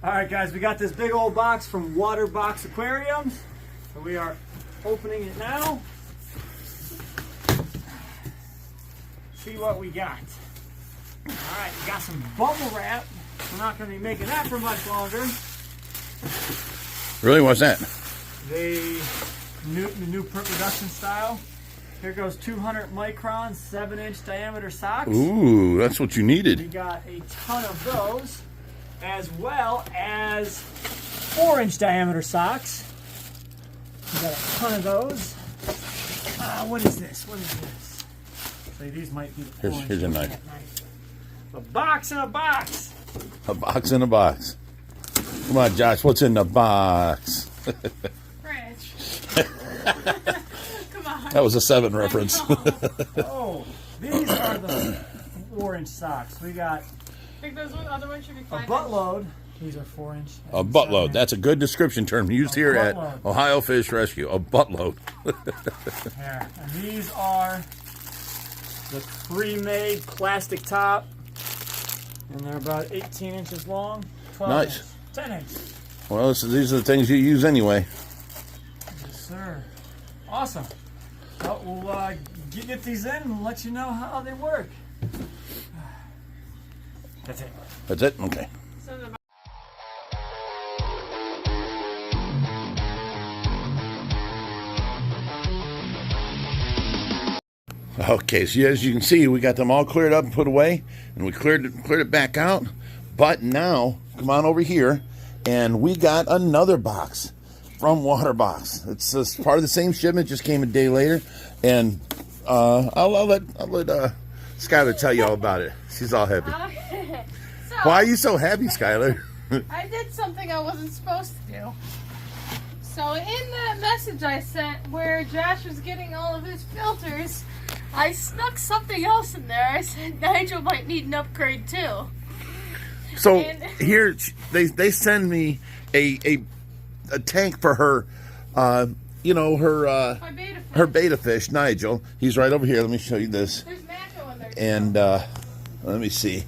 All right, guys, we got this big old box from WATERBOX Aquariums. So we are opening it now. See what we got. All right, we got some bubble wrap. We're not going to be making that for much longer. Really? What's that? The new print production style. Here goes 200 micron, 7-inch diameter socks. Ooh, that's what you needed. We got a ton of those, as well as 4-inch diameter socks. We got a ton of those. What is this? What is this? So these might be the Here's a knife. A box in a box. A box in a box. Come on, Josh, what's in the box? French. Come on. That was a 7 reference. Oh, these are the 4-inch socks. We got I think those other ones should be a 5 buttload. These are 4-inch. A buttload. That's a good description term used here at Ohio Fish Rescue. A buttload. Here. And these are the pre-made plastic top. And they're about 18 inches long. 12 Nice. inch, 10 inch. Well, these are the things you use anyway. Yes, sir. Awesome. So we'll get these in and let you know how they work. That's it. That's it? Okay. So the Okay, so as you can see, we got them all cleared up and put away, and we cleared it back out. But now, come on over here, and we got another box from WATERBOX. It's just part of the same shipment, just came a day later, and I'll let Skylar tell you all about it. She's all happy. So, Why are you so happy, Skylar? I did something I wasn't supposed to do. So in that message I sent where Josh was getting all of his filters, I snuck something else in there. I said Nigel might need an upgrade too. So And- here they send me a tank for her, My beta fish. her beta fish, Nigel. He's right over here. Let me show you this. There's Macho in there too. And let me see.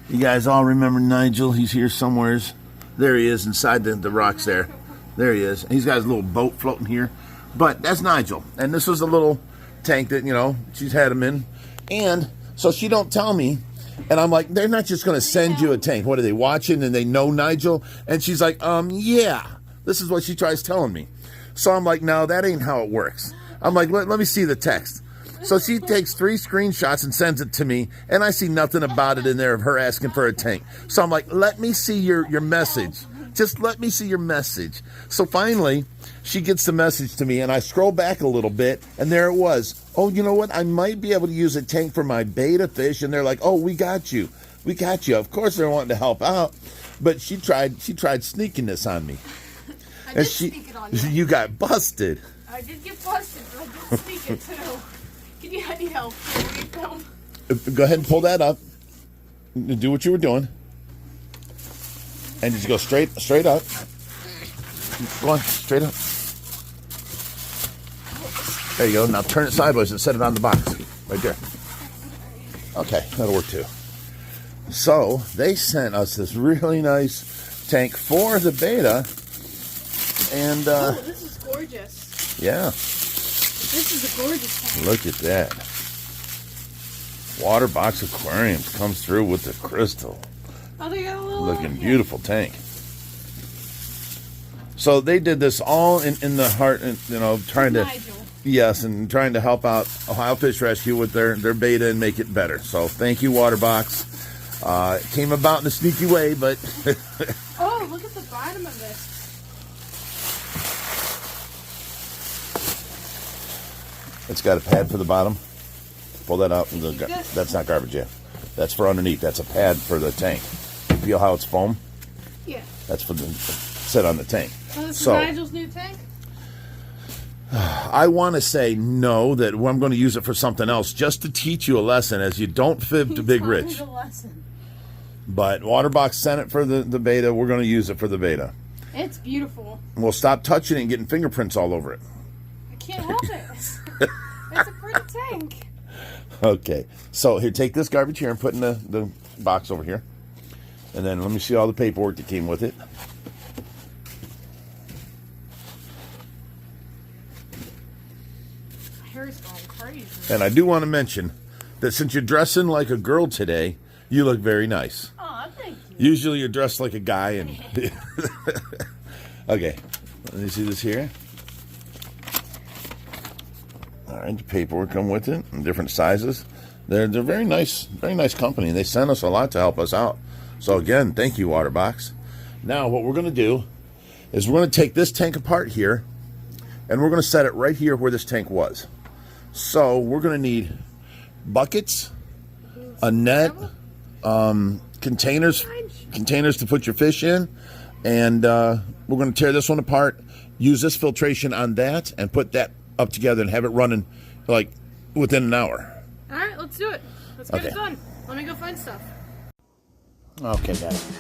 You guys all remember Nigel? He's here somewheres. There he is inside the rocks there. There he is. He's got his little boat floating here. But that's Nigel. And this was a little tank that, she's had him in. And so she don't tell me. And I'm like, they're not just going to send you a tank. What are they watching? And they know Nigel? And she's like, yeah. This is what she tries telling me. So I'm like, no, that ain't how it works. I'm like, let me see the text. So she takes 3 screenshots and sends it to me, and I see nothing about it in there of her asking for a tank. So I'm like, let me see your message. Just let me see your message. So finally, she gets the message to me, and I scroll back a little bit, and there it was. Oh, you know what? I might be able to use a tank for my beta fish. And they're like, oh, we got you. We got you. Of course they're wanting to help out. But she tried sneaking this on me. I did sneak it on you. You got busted. I did get busted, but I did sneak it too. Can you any help? Can you film? Go ahead and pull that up. Do what you were doing. And just go straight up. Go on, straight up. There you go. Now turn it sideways and set it on the box. Right there. Okay, that'll work too. So they sent us this really nice tank for the beta. And Oh, this is gorgeous. yeah. This is a gorgeous tank. Look at that. WATERBOX Aquariums comes through with the crystal. Oh, they got a little Looking beautiful tank. So they did this all in the heart, and trying to Nigel. yes, and trying to help out Ohio Fish Rescue with their beta and make it better. So thank you, WATERBOX. It came about in a sneaky way, but Oh, look at the bottom of this. it's got a pad for the bottom. Pull that out. This. That's not garbage, yeah. That's for underneath. That's a pad for the tank. Feel how it's foam? Yeah. That's for the sit on the tank. Oh, this So- is Nigel's new tank? I want to say no, that I'm going to use it for something else, just to teach you a lesson, as you don't fib to Big Taught me Rich. the lesson. But WATERBOX sent it for the beta. We're going to use it for the beta. It's beautiful. We'll stop touching it and getting fingerprints all over it. I can't help it. It's a pretty tank. Okay. So here, take this garbage here and put in the box over here. And then let me see all the paperwork that came with it. My hair's going crazy. And I do want to mention that since you're dressing like a girl today, you look very nice. Aw, thank you. Usually you're dressed like a guy and... Okay, let me see this here. All right, the paperwork come with it in different sizes. They're very nice company. They sent us a lot to help us out. So again, thank you, WATERBOX. Now what we're going to do is we're going to take this tank apart here, and we're going to set it right here where this tank was. So we're going to need buckets, a net, containers to put your fish in, and we're going to tear this one apart, use this filtration on that, and put that up together and have it running like within an hour. All right, let's do it. Let's get it done. Let me go find stuff. Okay, guys,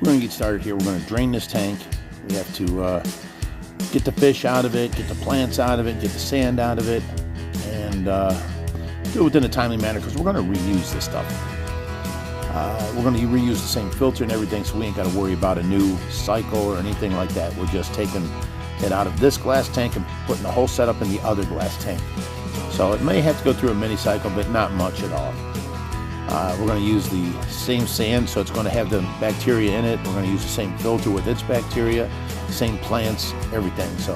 we're going to get started here. We're going to drain this tank. We have to get the fish out of it, get the plants out of it, get the sand out of it, and do it within a timely manner because we're going to reuse this stuff. We're going to reuse the same filter and everything, so we ain't got to worry about a new cycle or anything like that. We're just taking it out of this glass tank and putting the whole setup in the other glass tank. So it may have to go through a mini cycle, but not much at all. We're going to use the same sand, so it's going to have the bacteria in it. We're going to use the same filter with its bacteria, same plants, everything. So,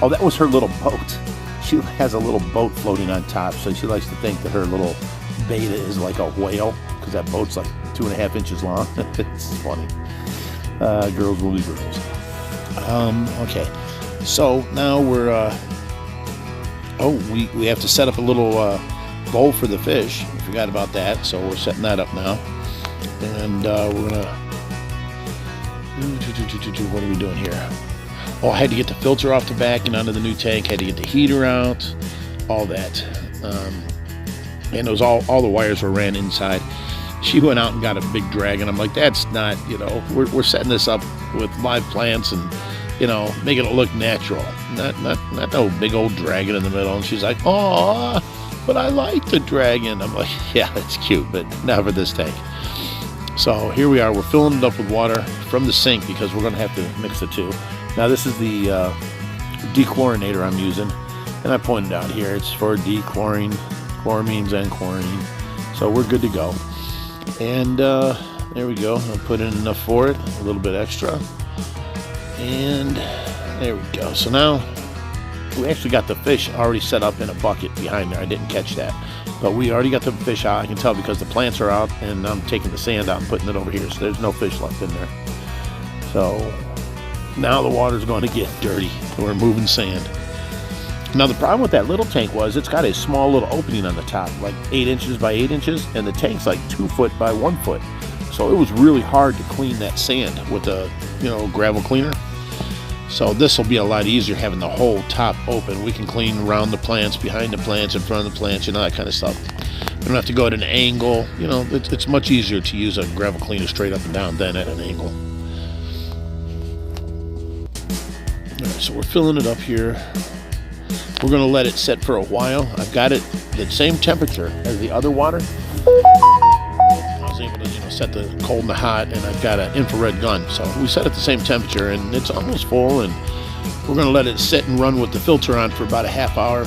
oh, that was her little boat. She has a little boat floating on top, so she likes to think that her little beta is like a whale, because that boat's like 2.5 inches long. It's funny. Girls will be girls. Okay, so now we're, we have to set up a little bowl for the fish. We forgot about that, so we're setting that up now. And we're gonna, what are we doing here? Oh, I had to get the filter off the back and onto the new tank, had to get the heater out, all that. And it was all the wires were ran inside. She went out and got a big dragon. I'm like, that's not, we're setting this up with live plants and, making it look natural. Not no big old dragon in the middle. And she's like, oh, but I like the dragon. I'm like, yeah, it's cute, but not for this tank. So here we are. We're filling it up with water from the sink because we're going to have to mix the two. Now this is the dechlorinator I'm using, and I pointed out here it's for dechloring, chloramines and chlorine. So we're good to go. And there we go. I'll put in enough for it, a little bit extra. And there we go. So now we actually got the fish already set up in a bucket behind there. I didn't catch that. But we already got the fish out. I can tell because the plants are out, and I'm taking the sand out and putting it over here. So there's no fish left in there. So now the water's going to get dirty. We're moving sand. Now the problem with that little tank was it's got a small little opening on the top, like 8 inches by 8 inches, and the tank's like 2 foot by 1 foot. So it was really hard to clean that sand with a gravel cleaner. So this will be a lot easier having the whole top open. We can clean around the plants, behind the plants, in front of the plants, that kind of stuff. We don't have to go at an angle. It's much easier to use a gravel cleaner straight up and down than at an angle. All right, so we're filling it up here. We're going to let it set for a while. I've got it at the same temperature as the other water. I was able to set the cold and the hot, and I've got an infrared gun. So we set it the same temperature, and it's almost full, and we're going to let it sit and run with the filter on for about a half hour,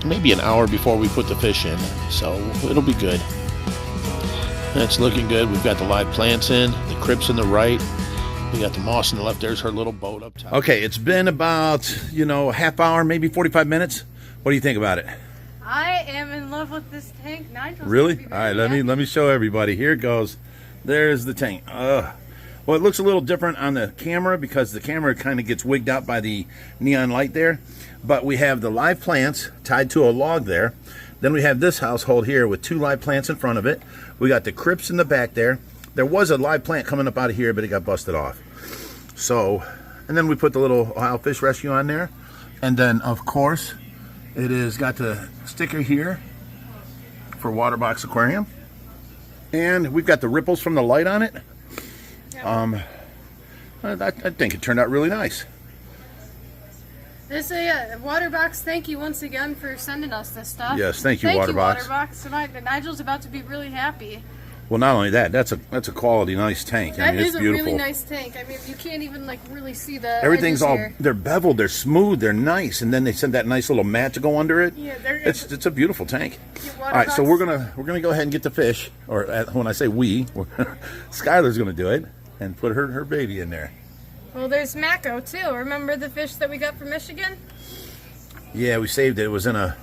maybe an hour before we put the fish in. So it'll be good. That's looking good. We've got the live plants in, the crypts in the right. We got the moss in the left. There's her little boat up top. Okay, it's been about, a half hour, maybe 45 minutes. What do you think about it? I am in love with this tank. Nigel's really? All right, let me show everybody. Here it goes. There's the tank. Well, it looks a little different on the camera because the camera kind of gets wigged out by the neon light there. But we have the live plants tied to a log there. Then we have this household here with 2 live plants in front of it. We got the crypts in the back there. There was a live plant coming up out of here, but it got busted off. So, and then we put the little Ohio Fish Rescue on there. And then, of course, it has got the sticker here for WATERBOX Aquarium. And we've got the ripples from the light on it. I think it turned out really nice. This WATERBOX, thank you once again for sending us this stuff. Yes, thank you, WATERBOX. WATERBOX. Tonight, Nigel's about to be really happy. Well, not only that, that's a quality nice tank. I That mean, it's is a beautiful. really nice tank. I mean, you can't even like really see the Everything's edges all here. they're beveled, they're smooth, they're nice, and then they send that nice little mat to go under it. Yeah, they're It's a beautiful tank. Your All right, so WATERBOX. we're gonna go ahead and get the fish, or when I say we, Skylar's gonna do it and put her baby in there. Well, there's Mako too. Remember the fish that we got from Michigan? Yeah, we saved it. It was in a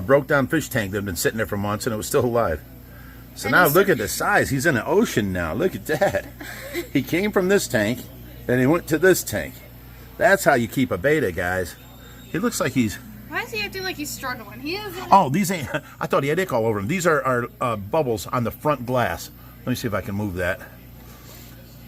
broke down fish tank that had been sitting there for months, and it was still alive. So And now he's- look at the size. He's in the ocean now. Look at that. He came from this tank, then he went to this tank. That's how you keep a beta, guys. He looks like he's... Why is he acting like he's struggling? He isn't. Oh, these ain't... I thought he had ick all over him. These are bubbles on the front glass. Let me see if I can move that.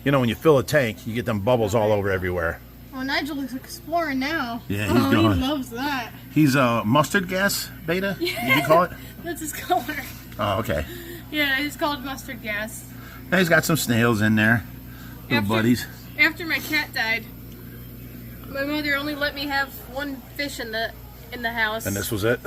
You know, when you fill a tank, you get them bubbles all over everywhere. Oh, Nigel is exploring now. Yeah, he's oh, going. he loves that. He's a mustard gas beta, you call it? That's his color. Oh, okay. Yeah, he's called mustard gas. And he's got some snails in there. Little buddies. After my cat died, my mother only let me have one fish in the house. And this was it?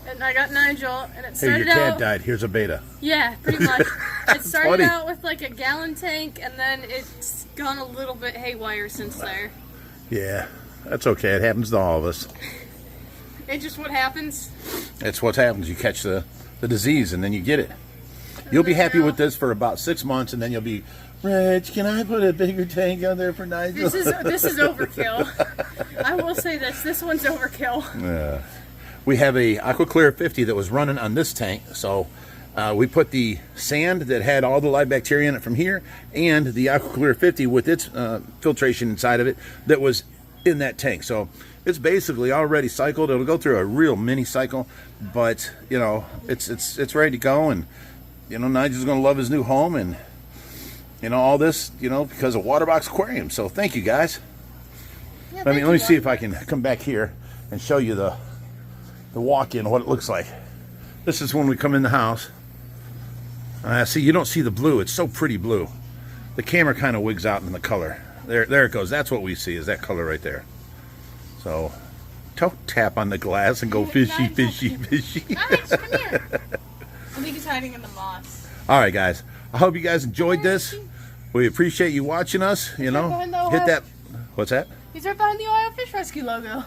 And I got Nigel, and it Hey, started your cat out. died. Here's a beta. Yeah, pretty much. It started funny. out with like a gallon tank, and then it's gone a little bit haywire since there. Yeah, that's okay. It happens to all of us. It's just what happens. It's what happens. You catch the disease, and then you get it. You'll be happy with this for about 6 months, and then you'll be, Rich, can I put a bigger tank on there for Nigel? This is overkill. I will say this. This one's overkill. We have a AquaClear 50 that was running on this tank, so we put the sand that had all the live bacteria in it from here, and the AquaClear 50 with its filtration inside of it that was in that tank. So it's basically already cycled. It'll go through a real mini cycle, but you know, it's ready to go, and you know, Nigel's going to love his new home, and you know, all this, you know, because of WATERBOX Aquarium. So thank you, guys. Yeah, Let me see if I can come back here and show you the walk-in, what it looks like. This is when we come in the house. See, you don't see the blue. It's so pretty blue. The camera kind of wigs out in the color. There it goes. That's what we see, is that color right there. So don't tap on the glass and go fishy, fishy, fishy. Nice, come here. I think he's hiding in the moss. All right, guys. I hope you guys enjoyed this. We appreciate you watching us. You know, behind the hit Ohio- that. What's that? He's right behind the Ohio Fish Rescue logo.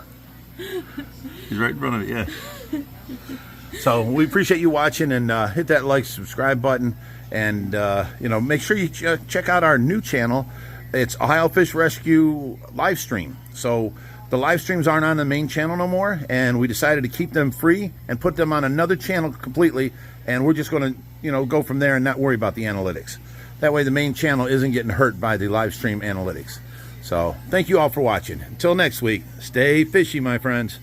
He's right in front of it, yeah. So we appreciate you watching, and hit that like, subscribe button, and you know, make sure you check out our new channel. It's Ohio Fish Rescue live stream. So the live streams aren't on the main channel no more, and we decided to keep them free and put them on another channel completely, and we're just going to, you know, go from there and not worry about the analytics. That way the main channel isn't getting hurt by the live stream analytics. So thank you all for watching. Until next week, stay fishy, my friends.